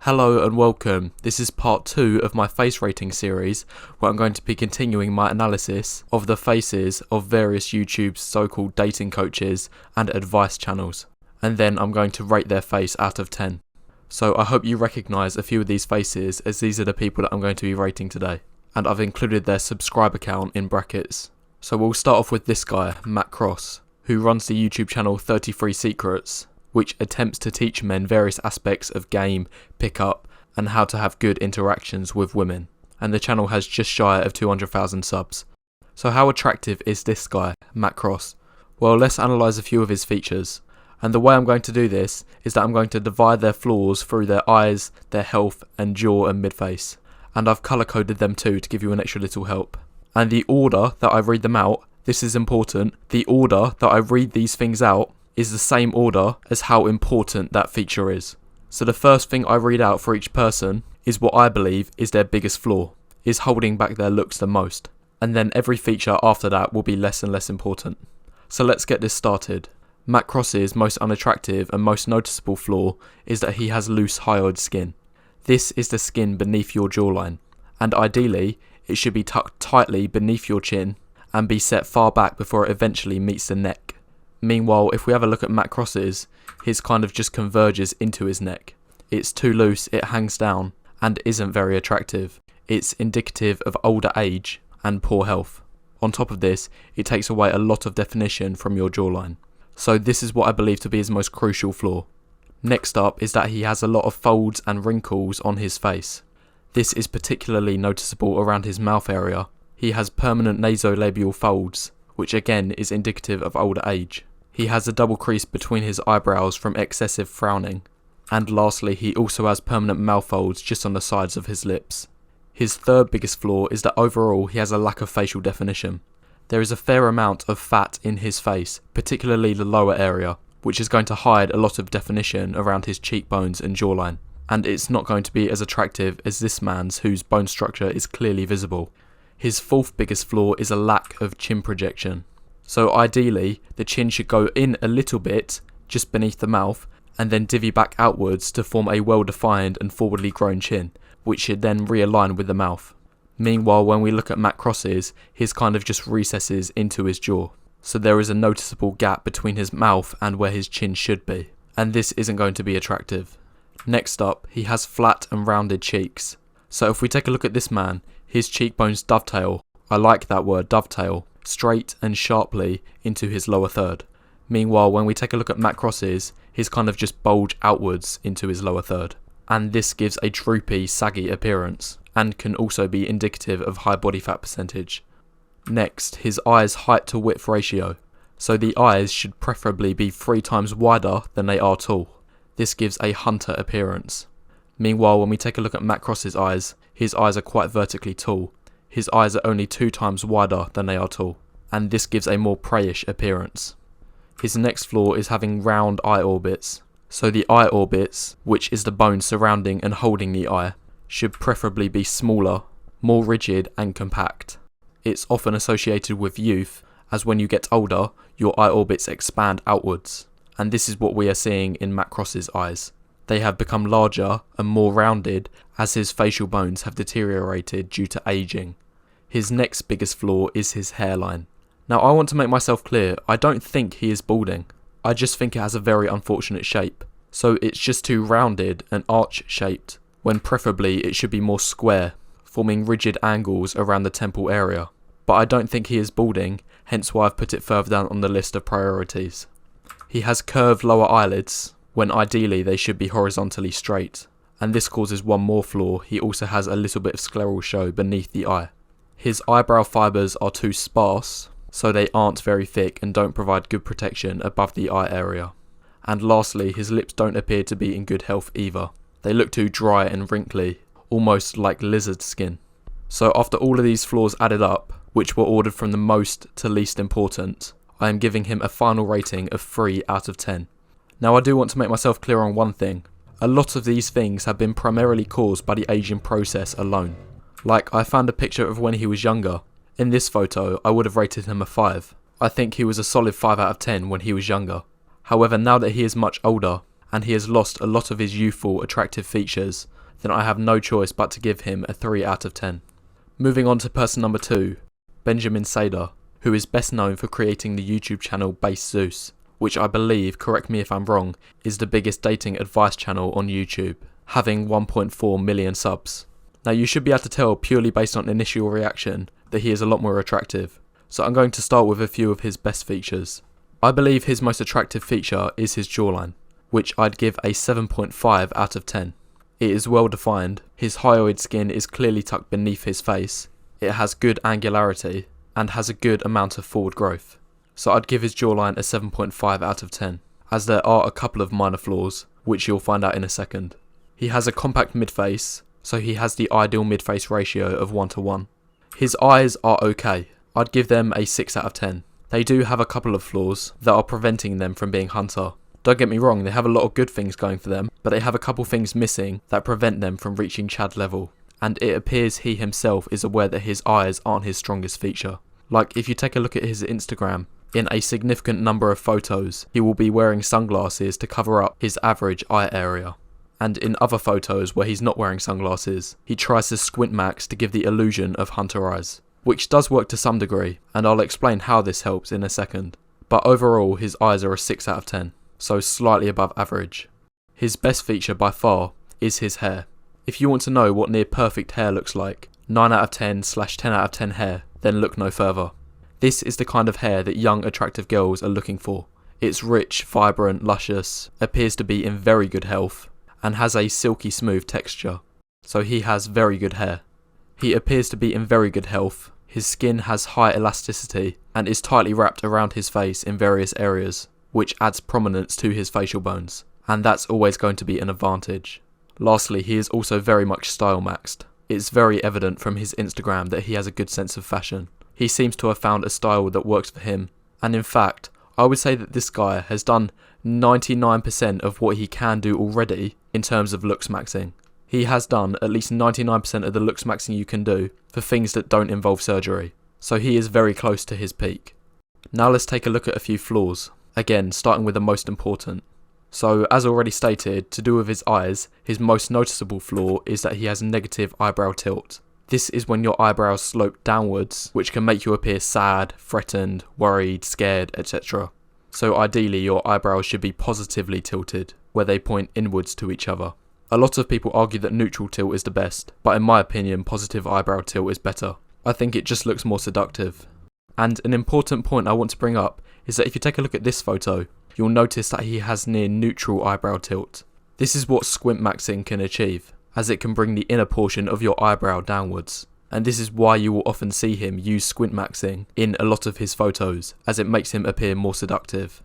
Hello and welcome. This is part 2 of my face rating series, where I'm going to be continuing my analysis of the faces of various YouTube's so-called dating coaches and advice channels, and then I'm going to rate their face out of 10. So I hope you recognise a few of these faces, as these are the people that I'm going to be rating today, and I've included their subscriber count in brackets. So we'll start off with this guy, Matt Cross, who runs the YouTube channel 33Secrets, which attempts to teach men various aspects of game, pickup, and how to have good interactions with women. And the channel has just shy of 200,000 subs. So how attractive is this guy, Matt Cross? Well, let's analyse a few of his features. And the way I'm going to do this is that I'm going to divide their flaws through their eyes, their health, and jaw and mid-face. And I've colour coded them too to give you an extra little help. And the order that I read them out, this is important, the order that I read these things out is the same order as how important that feature is. So the first thing I read out for each person is what I believe is their biggest flaw, is holding back their looks the most. And then every feature after that will be less and less important. So let's get this started. Matt Cross's most unattractive and most noticeable flaw is that he has loose hyoid skin. This is the skin beneath your jawline, and ideally it should be tucked tightly beneath your chin and be set far back before it eventually meets the neck. Meanwhile, if we have a look at Matt Cross's, his kind of just converges into his neck. It's too loose, it hangs down, and isn't very attractive. It's indicative of older age and poor health. On top of this, it takes away a lot of definition from your jawline. So this is what I believe to be his most crucial flaw. Next up is that he has a lot of folds and wrinkles on his face. This is particularly noticeable around his mouth area. He has permanent nasolabial folds, which again is indicative of older age. He has a double crease between his eyebrows from excessive frowning. And lastly, he also has permanent mouth folds just on the sides of his lips. His third biggest flaw is that overall he has a lack of facial definition. There is a fair amount of fat in his face, particularly the lower area, which is going to hide a lot of definition around his cheekbones and jawline. And it's not going to be as attractive as this man's, whose bone structure is clearly visible. His fourth biggest flaw is a lack of chin projection. So ideally, the chin should go in a little bit, just beneath the mouth, and then divvy back outwards to form a well-defined and forwardly grown chin, which should then realign with the mouth. Meanwhile, when we look at Matt Cross's, his kind of just recesses into his jaw. So there is a noticeable gap between his mouth and where his chin should be, and this isn't going to be attractive. Next up, he has flat and rounded cheeks. So if we take a look at this man, his cheekbones dovetail, I like that word, dovetail, straight and sharply into his lower third. Meanwhile, when we take a look at Matt Cross's, his kind of just bulge outwards into his lower third. And this gives a droopy, saggy appearance, and can also be indicative of high body fat percentage. Next, his eyes' height to width ratio. So the eyes should preferably be 3 times wider than they are tall. This gives a hunter appearance. Meanwhile, when we take a look at Matt Cross's eyes, his eyes are quite vertically tall. His eyes are only 2 times wider than they are tall, and this gives a more preyish appearance. His next flaw is having round eye orbits. So the eye orbits, which is the bone surrounding and holding the eye, should preferably be smaller, more rigid and compact. It's often associated with youth, as when you get older, your eye orbits expand outwards, and this is what we are seeing in Matt Cross's eyes. They have become larger and more rounded as his facial bones have deteriorated due to aging. His next biggest flaw is his hairline. Now I want to make myself clear, I don't think he is balding. I just think it has a very unfortunate shape. So it's just too rounded and arch shaped, when preferably it should be more square, forming rigid angles around the temple area. But I don't think he is balding, hence why I've put it further down on the list of priorities. He has curved lower eyelids, when ideally they should be horizontally straight. And this causes one more flaw, he also has a little bit of scleral show beneath the eye. His eyebrow fibres are too sparse, so they aren't very thick and don't provide good protection above the eye area. And lastly, his lips don't appear to be in good health either. They look too dry and wrinkly, almost like lizard skin. So after all of these flaws added up, which were ordered from the most to least important, I am giving him a final rating of 3 out of 10. Now I do want to make myself clear on one thing. A lot of these things have been primarily caused by the aging process alone. Like, I found a picture of when he was younger. In this photo, I would have rated him a 5. I think he was a solid 5 out of 10 when he was younger. However, now that he is much older, and he has lost a lot of his youthful, attractive features, then I have no choice but to give him a 3 out of 10. Moving on to person number 2, Benjamin Sader, who is best known for creating the YouTube channel Base Zeus, which I believe, correct me if I'm wrong, is the biggest dating advice channel on YouTube, having 1.4 million subs. Now you should be able to tell purely based on initial reaction that he is a lot more attractive, so I'm going to start with a few of his best features. I believe his most attractive feature is his jawline, which I'd give a 7.5 out of 10. It is well defined, his hyoid skin is clearly tucked beneath his face, it has good angularity, and has a good amount of forward growth. So I'd give his jawline a 7.5 out of 10, as there are a couple of minor flaws, which you'll find out in a second. He has a compact mid-face, so he has the ideal mid-face ratio of 1:1. His eyes are okay, I'd give them a 6 out of 10. They do have a couple of flaws that are preventing them from being Hunter. Don't get me wrong, they have a lot of good things going for them, but they have a couple things missing that prevent them from reaching Chad level. And it appears he himself is aware that his eyes aren't his strongest feature. Like, if you take a look at his Instagram, in a significant number of photos, he will be wearing sunglasses to cover up his average eye area. And in other photos where he's not wearing sunglasses, he tries to squint max to give the illusion of hunter eyes, which does work to some degree, and I'll explain how this helps in a second. But overall, his eyes are a 6 out of 10, so slightly above average. His best feature by far is his hair. If you want to know what near perfect hair looks like, 9 out of 10/10 out of 10 hair, then look no further. This is the kind of hair that young attractive girls are looking for. It's rich, vibrant, luscious, appears to be in very good health, and has a silky smooth texture. So he has very good hair. He appears to be in very good health, his skin has high elasticity, and is tightly wrapped around his face in various areas, which adds prominence to his facial bones, and that's always going to be an advantage. Lastly, he is also very much style maxed. It's very evident from his Instagram that he has a good sense of fashion. He seems to have found a style that works for him, and in fact, I would say that this guy has done 99% of what he can do already in terms of looks maxing. He has done at least 99% of the looks maxing you can do for things that don't involve surgery, so he is very close to his peak. Now let's take a look at a few flaws, again starting with the most important. So as already stated, to do with his eyes, his most noticeable flaw is that he has negative eyebrow tilt. This is when your eyebrows slope downwards, which can make you appear sad, threatened, worried, scared, etc. So ideally your eyebrows should be positively tilted, where they point inwards to each other. A lot of people argue that neutral tilt is the best, but in my opinion positive eyebrow tilt is better. I think it just looks more seductive. And an important point I want to bring up is that if you take a look at this photo, you'll notice that he has near neutral eyebrow tilt. This is what squint maxing can achieve, as it can bring the inner portion of your eyebrow downwards. And this is why you will often see him use squint maxing in a lot of his photos, as it makes him appear more seductive.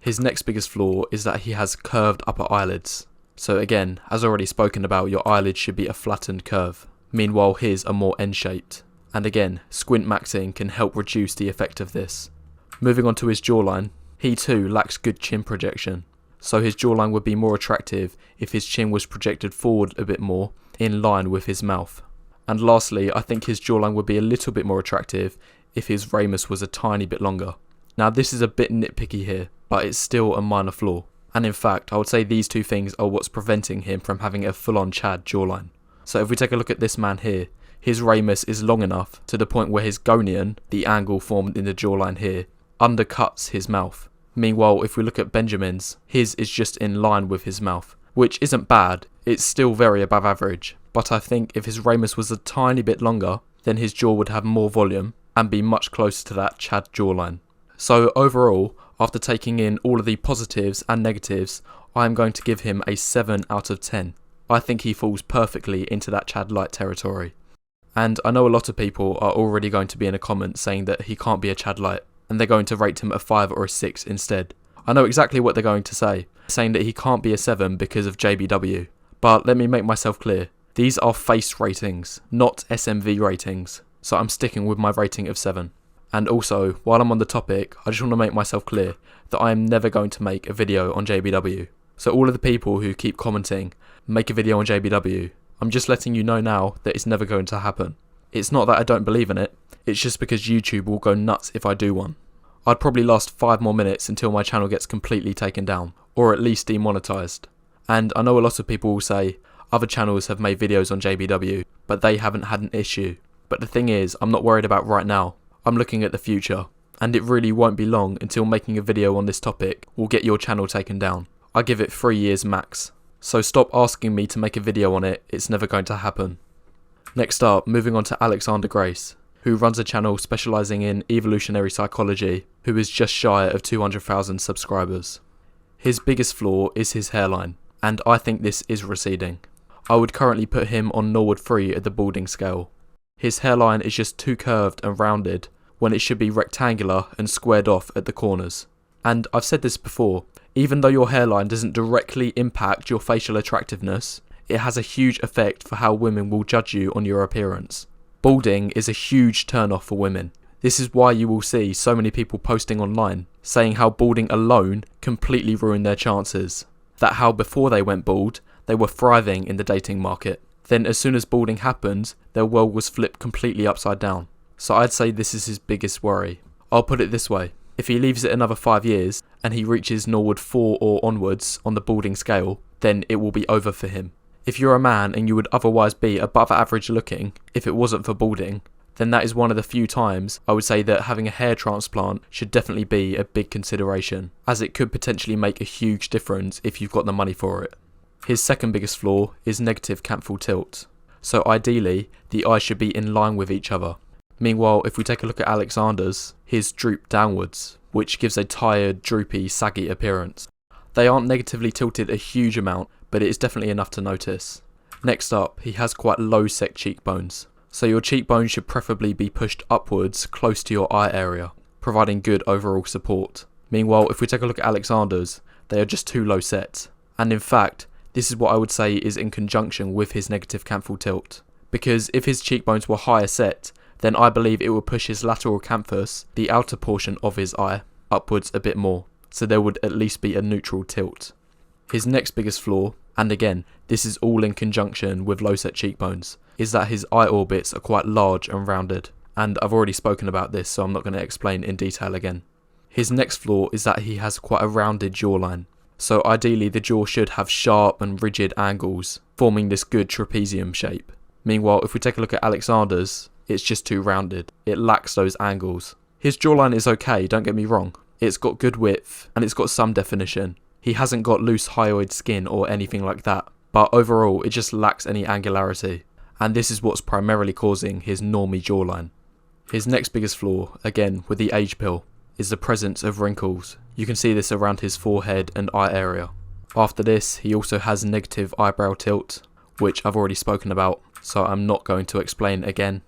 His next biggest flaw is that he has curved upper eyelids. So again, as already spoken about, your eyelids should be a flattened curve. Meanwhile his are more N-shaped. And again, squint maxing can help reduce the effect of this. Moving on to his jawline, he too lacks good chin projection. So his jawline would be more attractive if his chin was projected forward a bit more, in line with his mouth. And lastly, I think his jawline would be a little bit more attractive if his ramus was a tiny bit longer. Now this is a bit nitpicky here, but it's still a minor flaw. And in fact, I would say these two things are what's preventing him from having a full-on Chad jawline. So if we take a look at this man here, his ramus is long enough to the point where his gonion, the angle formed in the jawline here, undercuts his mouth. Meanwhile, if we look at Benjamin's, his is just in line with his mouth, which isn't bad, it's still very above average. But I think if his ramus was a tiny bit longer, then his jaw would have more volume and be much closer to that Chad jawline. So overall, after taking in all of the positives and negatives, I am going to give him a 7 out of 10. I think he falls perfectly into that Chad light territory. And I know a lot of people are already going to be in a comment saying that he can't be a Chad light, and they're going to rate him a 5 or a 6 instead. I know exactly what they're going to say, saying that he can't be a 7 because of JBW. But let me make myself clear, these are face ratings, not SMV ratings, so I'm sticking with my rating of 7. And also, while I'm on the topic, I just want to make myself clear that I am never going to make a video on JBW. So all of the people who keep commenting, make a video on JBW, I'm just letting you know now that it's never going to happen. It's not that I don't believe in it, it's just because YouTube will go nuts if I do one. I'd probably last 5 more minutes until my channel gets completely taken down, or at least demonetized. And I know a lot of people will say, other channels have made videos on JBW, but they haven't had an issue. But the thing is, I'm not worried about right now. I'm looking at the future. And it really won't be long until making a video on this topic will get your channel taken down. I give it 3 years max. So stop asking me to make a video on it, it's never going to happen. Next up, moving on to Alexander Grace, who runs a channel specialising in evolutionary psychology, who is just shy of 200,000 subscribers. His biggest flaw is his hairline, and I think this is receding. I would currently put him on Norwood 3 at the balding scale. His hairline is just too curved and rounded, when it should be rectangular and squared off at the corners. And I've said this before, even though your hairline doesn't directly impact your facial attractiveness, it has a huge effect for how women will judge you on your appearance. Balding is a huge turn-off for women. This is why you will see so many people posting online, saying how balding alone completely ruined their chances. That how before they went bald, they were thriving in the dating market. Then as soon as balding happened, their world was flipped completely upside down. So I'd say this is his biggest worry. I'll put it this way. If he leaves it another 5 years, and he reaches Norwood 4 or onwards on the balding scale, then it will be over for him. If you're a man and you would otherwise be above average looking, if it wasn't for balding, then that is one of the few times I would say that having a hair transplant should definitely be a big consideration, as it could potentially make a huge difference if you've got the money for it. His second biggest flaw is negative canthal tilt. So ideally, the eyes should be in line with each other. Meanwhile, if we take a look at Alexander's, his droop downwards, which gives a tired, droopy, saggy appearance. They aren't negatively tilted a huge amount, but it is definitely enough to notice. Next up, he has quite low set cheekbones. So your cheekbones should preferably be pushed upwards close to your eye area, providing good overall support. Meanwhile, if we take a look at Alexander's, they are just too low set. And in fact, this is what I would say is in conjunction with his negative canthal tilt. Because if his cheekbones were higher set, then I believe it would push his lateral canthus, the outer portion of his eye, upwards a bit more. So there would at least be a neutral tilt. His next biggest flaw, and again, this is all in conjunction with low set cheekbones, is that his eye orbits are quite large and rounded. And I've already spoken about this, so I'm not going to explain in detail again. His next flaw is that he has quite a rounded jawline. So ideally the jaw should have sharp and rigid angles, forming this good trapezium shape. Meanwhile, if we take a look at Alexander's, it's just too rounded. It lacks those angles. His jawline is okay, don't get me wrong. It's got good width, and it's got some definition. He hasn't got loose hyoid skin or anything like that, but overall it just lacks any angularity. And this is what's primarily causing his normie jawline. His next biggest flaw, again with the age pill, is the presence of wrinkles. You can see this around his forehead and eye area. After this, he also has negative eyebrow tilt, which I've already spoken about, so I'm not going to explain again.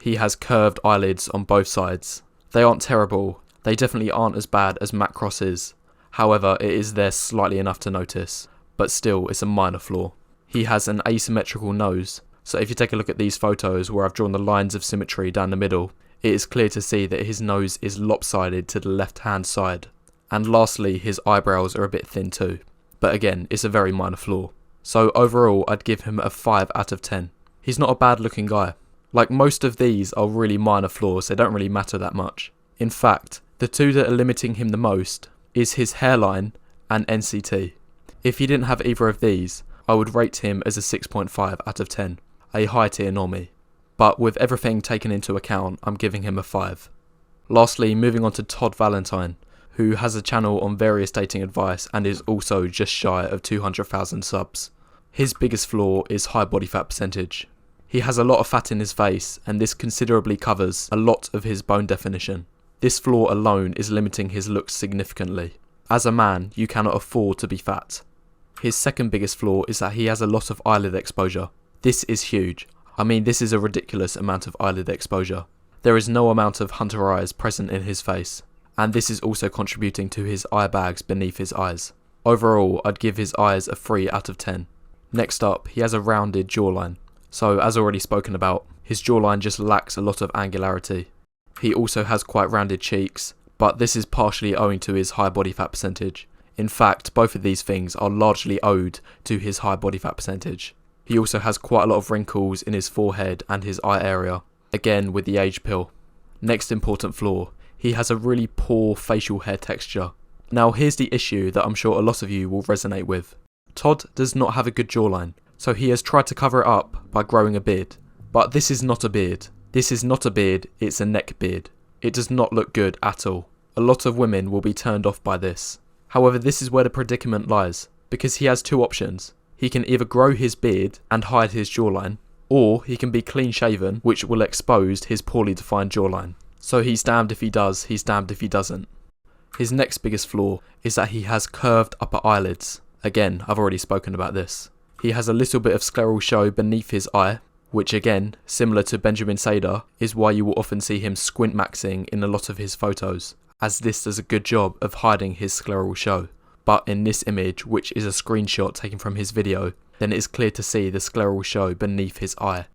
He has curved eyelids on both sides. They aren't terrible, they definitely aren't as bad as Matt Cross's. However, it is there slightly enough to notice, but still it's a minor flaw. He has an asymmetrical nose, so if you take a look at these photos where I've drawn the lines of symmetry down the middle, it is clear to see that his nose is lopsided to the left hand side. And lastly, his eyebrows are a bit thin too, but again, it's a very minor flaw. So overall, I'd give him a 5 out of 10. He's not a bad looking guy. Like most of these are really minor flaws, they don't really matter that much. In fact, the two that are limiting him the most is his hairline and NCT. If he didn't have either of these, I would rate him as a 6.5 out of 10, a high tier normie. But with everything taken into account, I'm giving him a 5. Lastly, moving on to Todd Valentine, who has a channel on various dating advice and is also just shy of 200,000 subs. His biggest flaw is high body fat percentage. He has a lot of fat in his face, and this considerably covers a lot of his bone definition. This flaw alone is limiting his looks significantly. As a man, you cannot afford to be fat. His second biggest flaw is that he has a lot of eyelid exposure. This is huge. I mean, this is a ridiculous amount of eyelid exposure. There is no amount of hunter eyes present in his face, and this is also contributing to his eye bags beneath his eyes. Overall, I'd give his eyes a 3 out of 10. Next up, he has a rounded jawline. So, as already spoken about, his jawline just lacks a lot of angularity. He also has quite rounded cheeks, but this is partially owing to his high body fat percentage. In fact, both of these things are largely owed to his high body fat percentage. He also has quite a lot of wrinkles in his forehead and his eye area, again with the age pill. Next important flaw, he has a really poor facial hair texture. Now here's the issue that I'm sure a lot of you will resonate with. Todd does not have a good jawline, so he has tried to cover it up by growing a beard. But this is not a beard. This is not a beard, it's a neck beard. It does not look good at all. A lot of women will be turned off by this. However, this is where the predicament lies, because he has two options. He can either grow his beard and hide his jawline, or he can be clean shaven, which will expose his poorly defined jawline. So he's damned if he does, he's damned if he doesn't. His next biggest flaw is that he has curved upper eyelids. Again, I've already spoken about this. He has a little bit of scleral show beneath his eye, which again, similar to Benjamin Sader, is why you will often see him squint maxing in a lot of his photos, as this does a good job of hiding his scleral show. But in this image, which is a screenshot taken from his video, then it is clear to see the scleral show beneath his eye.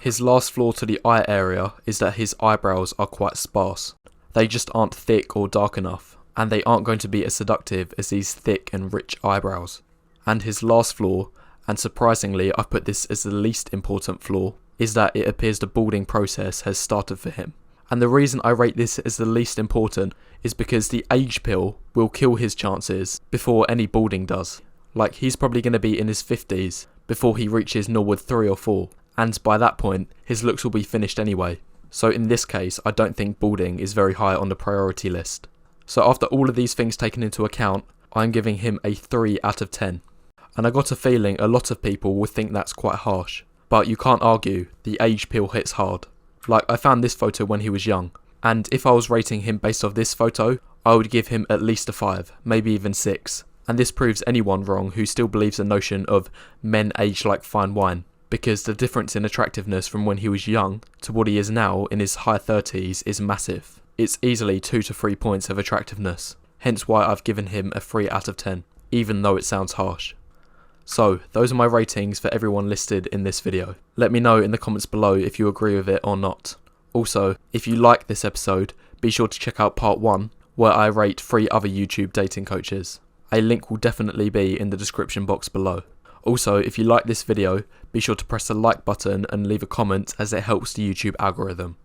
His last flaw to the eye area is that his eyebrows are quite sparse. They just aren't thick or dark enough, and they aren't going to be as seductive as these thick and rich eyebrows. And his last flaw, and surprisingly I've put this as the least important flaw, is that it appears the balding process has started for him. And the reason I rate this as the least important is because the age pill will kill his chances before any balding does. Like, he's probably going to be in his 50s before he reaches Norwood 3 or 4, and by that point his looks will be finished anyway. So in this case I don't think balding is very high on the priority list. So after all of these things taken into account, I'm giving him a 3 out of 10. And I got a feeling a lot of people would think that's quite harsh. But you can't argue, the age pill hits hard. Like, I found this photo when he was young, and if I was rating him based off this photo, I would give him at least a 5, maybe even 6. And this proves anyone wrong who still believes the notion of men age like fine wine, because the difference in attractiveness from when he was young to what he is now in his high 30s is massive. It's easily 2 to 3 points of attractiveness, hence why I've given him a 3 out of 10, even though it sounds harsh. So, those are my ratings for everyone listed in this video. Let me know in the comments below if you agree with it or not. Also, if you like this episode, be sure to check out part 1, where I rate 3 other YouTube dating coaches. A link will definitely be in the description box below. Also, if you like this video, be sure to press the like button and leave a comment, as it helps the YouTube algorithm.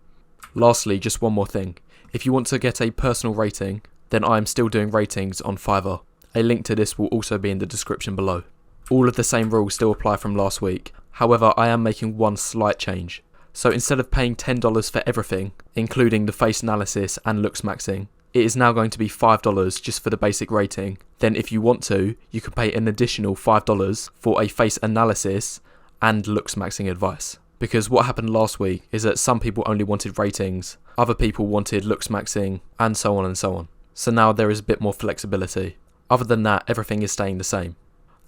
Lastly, just one more thing. If you want to get a personal rating, then I am still doing ratings on Fiverr. A link to this will also be in the description below. All of the same rules still apply from last week. However, I am making one slight change. So instead of paying $10 for everything, including the face analysis and looks maxing, it is now going to be $5 just for the basic rating. Then if you want to, you can pay an additional $5 for a face analysis and looks maxing advice. Because what happened last week is that some people only wanted ratings, other people wanted looks maxing, and so on and so on. So now there is a bit more flexibility. Other than that, everything is staying the same.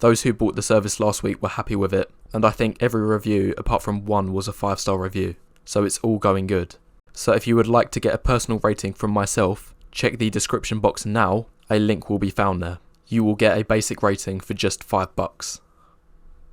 Those who bought the service last week were happy with it, and I think every review apart from one was a 5-star review, so it's all going good. So if you would like to get a personal rating from myself, check the description box now, a link will be found there. You will get a basic rating for just $5.